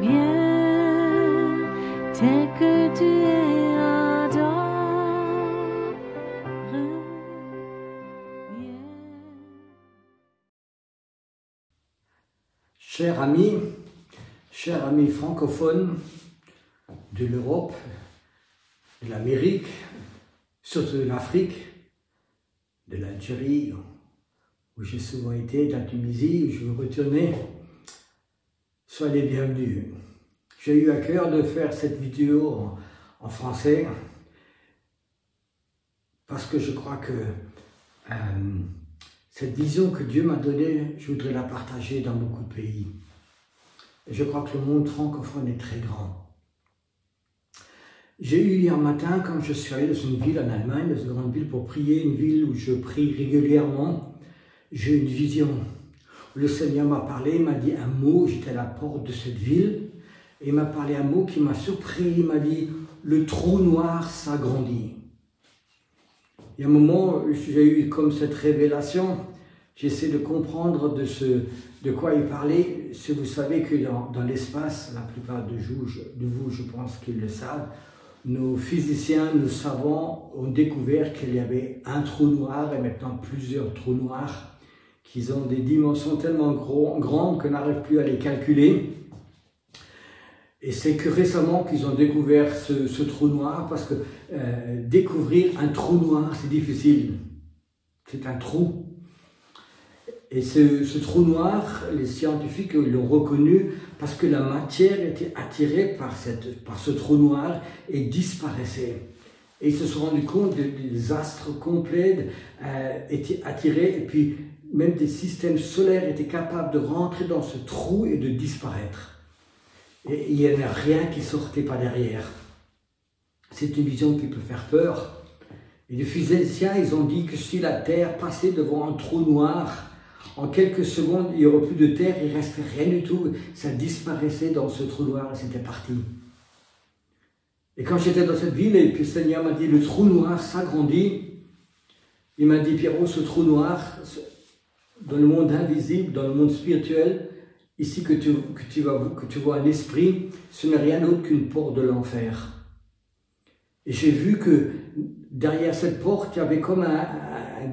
Viens, tel que tu es, adore. Viens. Chers amis francophones de l'Europe, de l'Amérique, surtout de l'Afrique, de l'Algérie, où j'ai souvent été, de la Tunisie, où je veux retourner, soyez les bienvenus. J'ai eu à cœur de faire cette vidéo en français parce que je crois que cette vision que Dieu m'a donnée, je voudrais la partager dans beaucoup de pays. Et je crois que le monde francophone est très grand. J'ai eu hier matin, quand je suis allé dans une ville en Allemagne, dans une grande ville, pour prier, une ville où je prie régulièrement, j'ai eu une vision. Le Seigneur m'a parlé, il m'a dit un mot, j'étais à la porte de cette ville, et il m'a parlé un mot qui m'a surpris, il m'a dit « le trou noir s'agrandit ». Il y a un moment, j'ai eu comme cette révélation, j'essaie de comprendre de quoi il parlait. Si vous savez que dans l'espace, la plupart de vous, je pense qu'ils le savent, nos physiciens, nos savants ont découvert qu'il y avait un trou noir et maintenant plusieurs trous noirs qui ont des dimensions tellement grandes qu'on n'arrive plus à les calculer. Et c'est que récemment qu'ils ont découvert ce trou noir parce que découvrir un trou noir, c'est difficile. C'est un trou. Et ce trou noir, les scientifiques l'ont reconnu parce que la matière était attirée par ce trou noir et disparaissait. Et ils se sont rendus compte que des astres complets étaient attirés et puis même des systèmes solaires étaient capables de rentrer dans ce trou et de disparaître. Et il n'y avait rien qui sortait par derrière. C'est une vision qui peut faire peur. Et les physiciens, ils ont dit que si la Terre passait devant un trou noir, en quelques secondes, il n'y aurait plus de terre, il ne restait rien du tout. Ça disparaissait dans ce trou noir et c'était parti. Et quand j'étais dans cette ville, et puis le Seigneur m'a dit, le trou noir s'agrandit. Il m'a dit, Pierrot, ce trou noir, dans le monde invisible, dans le monde spirituel, ici que tu vois un esprit, ce n'est rien d'autre qu'une porte de l'enfer. Et j'ai vu que derrière cette porte, il y avait comme un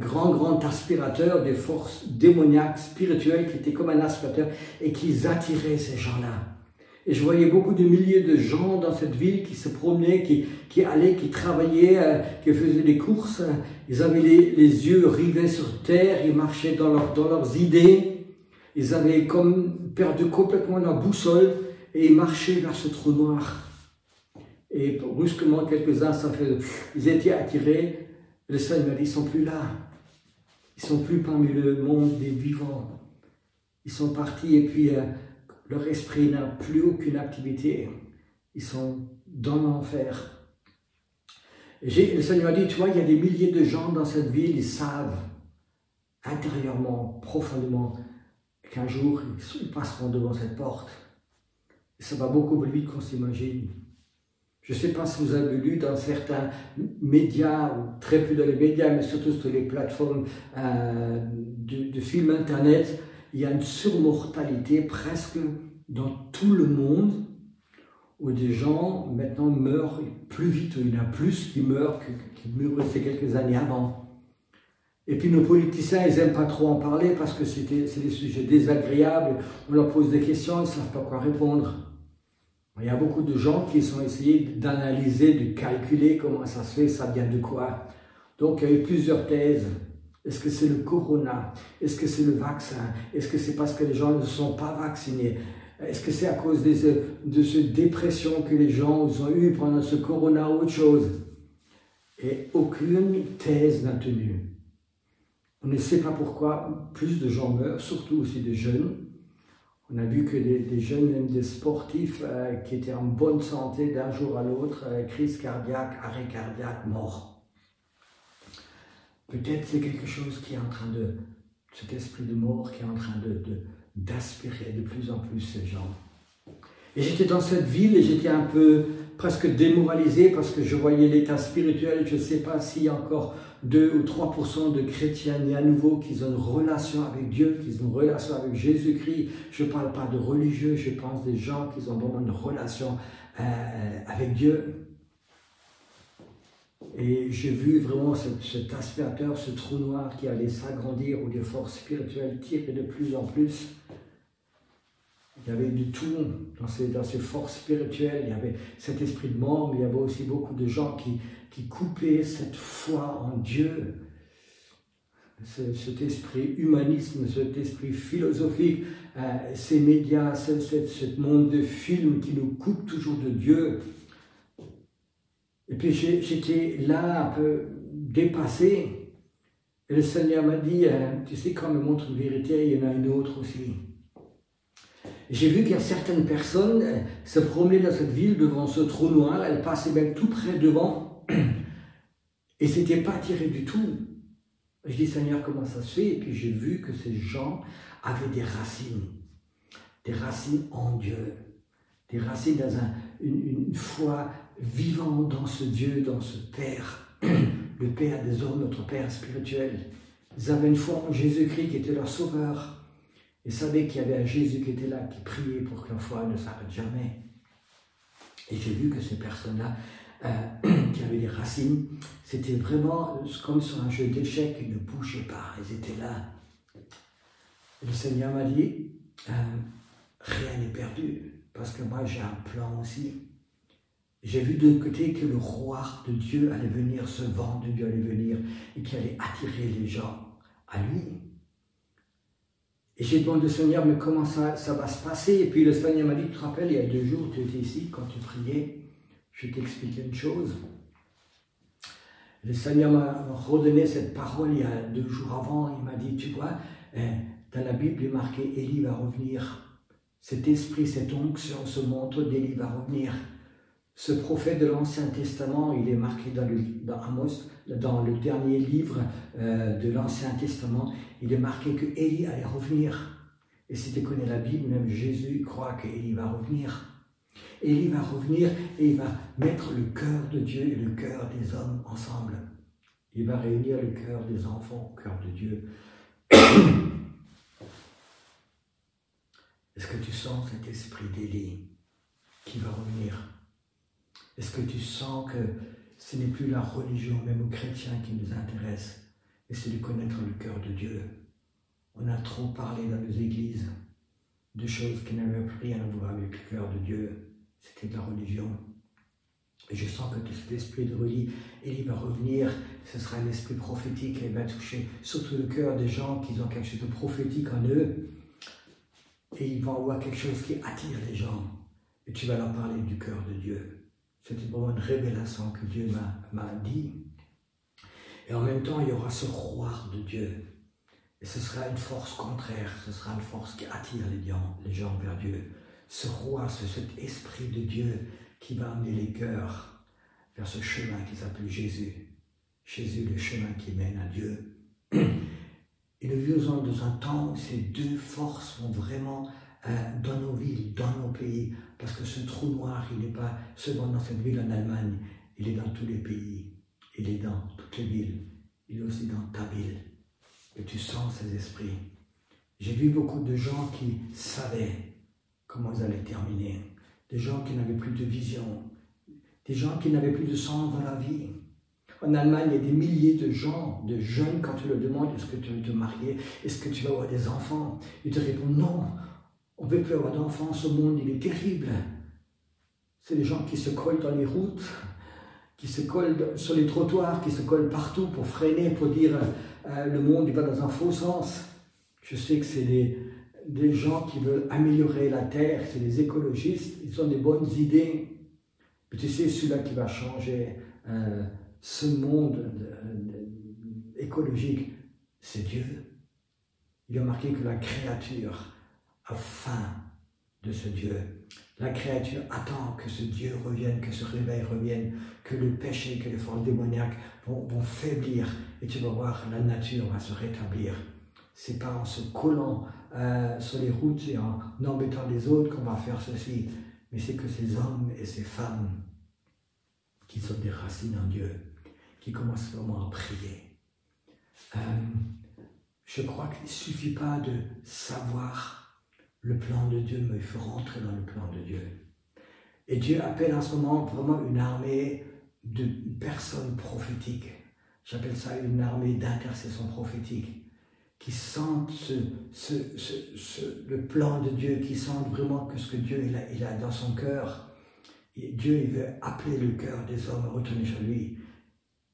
grand aspirateur des forces démoniaques, spirituelles, qui étaient comme un aspirateur et qui attiraient ces gens-là. Et je voyais beaucoup de milliers de gens dans cette ville qui se promenaient, qui allaient, qui travaillaient, qui faisaient des courses. Ils avaient les yeux rivés sur terre, ils marchaient dans leurs idées. Ils avaient comme perdu complètement la boussole et ils marchaient vers ce trou noir. Et brusquement, quelques-uns, ils étaient attirés. Le Seigneur m'a dit, ils ne sont plus là. Ils ne sont plus parmi le monde des vivants. Ils sont partis et puis leur esprit n'a plus aucune activité. Ils sont dans l'enfer. Le Seigneur m'a dit, tu vois, il y a des milliers de gens dans cette ville, ils savent intérieurement, profondément, qu'un jour, ils passeront devant cette porte. Et ça va beaucoup plus vite qu'on s'imagine. Je ne sais pas si vous avez lu dans certains médias, ou très peu dans les médias, mais surtout sur les plateformes de films internet, il y a une surmortalité presque dans tout le monde, où des gens maintenant meurent plus vite, il y en a plus qui meurent qui meurent quelques années avant. Et puis nos politiciens, ils n'aiment pas trop en parler parce que c'est des sujets désagréables, on leur pose des questions, ils ne savent pas quoi répondre. Il y a beaucoup de gens qui ont essayé d'analyser, de calculer comment ça se fait, ça vient de quoi. Donc il y a eu plusieurs thèses. Est-ce que c'est le corona? Est-ce que c'est le vaccin? Est-ce que c'est parce que les gens ne sont pas vaccinés? Est-ce que c'est à cause de cette dépression que les gens ont eu pendant ce corona ou autre chose? Et aucune thèse n'a tenu. On ne sait pas pourquoi plus de gens meurent, surtout aussi des jeunes. On a vu que des jeunes, même des sportifs qui étaient en bonne santé d'un jour à l'autre, crise cardiaque, arrêt cardiaque, mort. Peut-être c'est quelque chose qui est en train cet esprit de mort qui est en train d'aspirer de plus en plus ces gens. Et j'étais dans cette ville et j'étais un peu presque démoralisé parce que je voyais l'état spirituel. Je ne sais pas s'il y a encore 2 ou 3% de chrétiens nés à nouveau qui ont une relation avec Dieu, qui ont une relation avec Jésus-Christ. Je ne parle pas de religieux, je pense des gens qui ont vraiment une relation avec Dieu. Et j'ai vu vraiment cet aspirateur, ce trou noir qui allait s'agrandir, où les forces spirituelles tiraient de plus en plus. Il y avait du tout dans ces forces spirituelles, il y avait cet esprit de mort, mais il y avait aussi beaucoup de gens qui coupaient cette foi en Dieu, cet esprit humanisme, cet esprit philosophique, ces médias, ce monde de films qui nous coupe toujours de Dieu. Et puis j'étais là un peu dépassé, et le Seigneur m'a dit, tu sais, quand on me montre une vérité, il y en a une autre aussi. J'ai vu qu'il y a certaines personnes se promenaient dans cette ville devant ce trou noir, elles passaient même tout près devant, et c'était pas attiré du tout. Je dis, Seigneur, comment ça se fait? Et puis j'ai vu que ces gens avaient des racines en Dieu, des racines dans une foi vivante dans ce Dieu, dans ce Père, le Père des hommes, notre Père spirituel. Ils avaient une foi en Jésus-Christ qui était leur sauveur. Ils savaient qu'il y avait un Jésus qui était là, qui priait pour que leur foi ne s'arrête jamais. Et j'ai vu que ces personnes-là, qui avaient des racines, c'était vraiment comme sur un jeu d'échecs, ils ne bougeaient pas, ils étaient là. Et le Seigneur m'a dit, rien n'est perdu, parce que moi j'ai un plan aussi. J'ai vu de côté que le roi de Dieu allait venir, ce vent de Dieu allait venir, et qu'il allait attirer les gens à lui. Et j'ai demandé au Seigneur, mais comment ça va se passer? Et puis le Seigneur m'a dit, tu te rappelles, il y a 2 jours, tu étais ici, quand tu priais, je vais t'expliquer une chose. Le Seigneur m'a redonné cette parole il y a 2 jours avant, il m'a dit, tu vois, dans la Bible, il est marqué, Élie va revenir. Cet esprit, cette onction, ce manteau d'Élie va revenir. Ce prophète de l'Ancien Testament, il est marqué dans Amos, dans le dernier livre de l'Ancien Testament, il est marqué que Élie allait revenir. Et si tu connais la Bible, même Jésus croit qu'Élie va revenir. Élie va revenir et il va mettre le cœur de Dieu et le cœur des hommes ensemble. Il va réunir le cœur des enfants au cœur de Dieu. Est-ce que tu sens cet esprit d'Élie qui va revenir? Est-ce que tu sens que ce n'est plus la religion, même aux chrétiens, qui nous intéresse, et c'est de connaître le cœur de Dieu? On a trop parlé dans nos églises de choses qui n'avaient plus rien à voir avec le cœur de Dieu. C'était de la religion. Et je sens que cet esprit de religion, il va revenir, ce sera un esprit prophétique et il va toucher surtout le cœur des gens qui ont quelque chose de prophétique en eux. Et ils vont avoir quelque chose qui attire les gens. Et tu vas leur parler du cœur de Dieu. C'était vraiment une révélation que Dieu m'a dit. Et en même temps, il y aura ce roi de Dieu. Et ce sera une force contraire, ce sera une force qui attire les gens vers Dieu. Ce roi, cet esprit de Dieu qui va amener les cœurs vers ce chemin qui s'appelle Jésus. Jésus, le chemin qui mène à Dieu. Et nous vivons dans un temps où ces 2 forces vont vraiment dans nos villes, dans nos pays, parce que ce trou noir, il n'est pas seulement dans cette ville en Allemagne, il est dans tous les pays, il est dans toutes les villes, il est aussi dans ta ville. Et tu sens ces esprits. J'ai vu beaucoup de gens qui savaient comment ils allaient terminer, des gens qui n'avaient plus de vision, des gens qui n'avaient plus de sens dans la vie. En Allemagne, il y a des milliers de gens, de jeunes, quand tu leur demandes est-ce que tu veux te marier, est-ce que tu vas avoir des enfants, ils te répondent non, on ne peut plus avoir d'enfants, ce monde il est terrible. C'est des gens qui se collent dans les routes, qui se collent sur les trottoirs, qui se collent partout pour freiner, pour dire le monde il va dans un faux sens. Je sais que c'est des gens qui veulent améliorer la terre, c'est des écologistes, ils ont des bonnes idées. Mais tu sais, celui-là qui va changer ce monde écologique, c'est Dieu. Il a marqué que la créature a faim de ce Dieu. La créature attend que ce Dieu revienne, que ce réveil revienne, que le péché, que les forces démoniaques vont faiblir et tu vas voir, la nature va se rétablir. C'est pas en se collant sur les routes et en embêtant les autres qu'on va faire ceci, mais c'est que ces hommes et ces femmes qui ont des racines en Dieu, qui commencent vraiment à prier. Je crois qu'il ne suffit pas de savoir le plan de Dieu, mais il faut rentrer dans le plan de Dieu. Et Dieu appelle en ce moment vraiment une armée de personnes prophétiques. J'appelle ça une armée d'intercession prophétique, qui sentent le plan de Dieu, qui sentent vraiment que ce que Dieu il a dans son cœur. Et Dieu il veut appeler le cœur des hommes à retourner sur lui.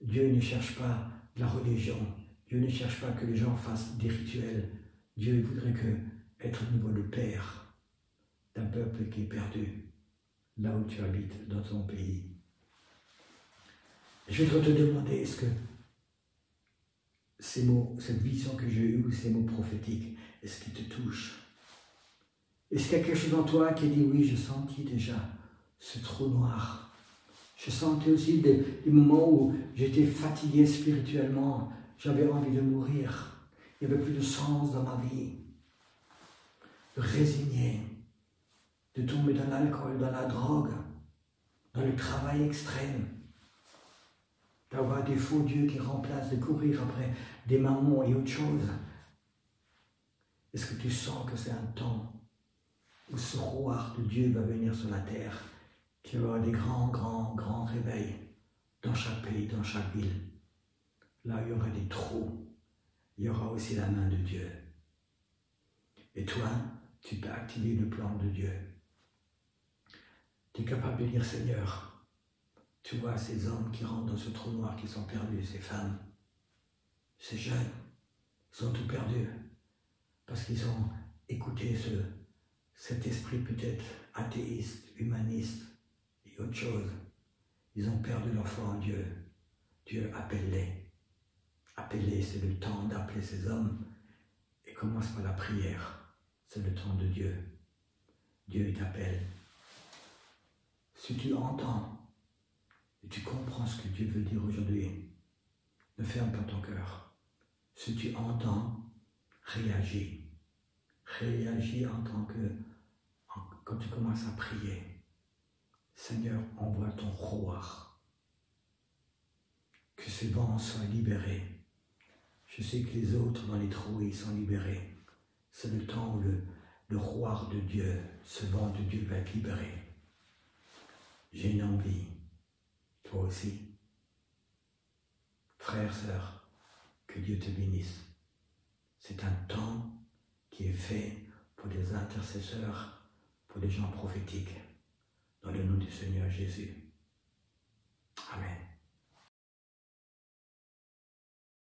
Dieu ne cherche pas la religion. Dieu ne cherche pas que les gens fassent des rituels. Dieu voudrait être au niveau de père d'un peuple qui est perdu, là où tu habites, dans ton pays. Je voudrais te demander, est-ce que ces mots, cette vision que j'ai eue, ces mots prophétiques, est-ce qu'ils te touchent? Est-ce qu'il y a quelque chose en toi qui dit, oui, je sentis déjà ce trou noir. Je sentais aussi des moments où j'étais fatigué spirituellement, j'avais envie de mourir, il n'y avait plus de sens dans ma vie, de résigner, de tomber dans l'alcool, dans la drogue, dans le travail extrême, d'avoir des faux dieux qui remplacent, de courir après des mammons et autre chose. Est-ce que tu sens que c'est un temps où ce roi de Dieu va venir sur la terre, qu'il y aura des grands réveils dans chaque pays, dans chaque ville? Là, il y aura des trous, il y aura aussi la main de Dieu. Et toi, tu peux activer le plan de Dieu. Tu es capable de dire, Seigneur, tu vois ces hommes qui rentrent dans ce trou noir, qui sont perdus, ces femmes, ces jeunes, ils ont tout perdu, parce qu'ils ont écouté cet esprit peut-être athéiste, humaniste, et autre chose. Ils ont perdu leur foi en Dieu. Dieu, appelle-les. Appelle-les, c'est le temps d'appeler ces hommes, et commence par la prière. C'est le temps de Dieu. Dieu t'appelle. Si tu entends, et tu comprends ce que Dieu veut dire aujourd'hui, ne ferme pas ton cœur. Si tu entends, réagis. Réagis en tant que, quand tu commences à prier, Seigneur, envoie ton roi. Que ces vents soient libérés. Je sais que les autres dans les trous, ils sont libérés. C'est le temps où le roi de Dieu, ce vent de Dieu va être libéré. J'ai une envie. Toi aussi. Frères, sœurs, que Dieu te bénisse. C'est un temps qui est fait pour les intercesseurs, pour les gens prophétiques, dans le nom du Seigneur Jésus.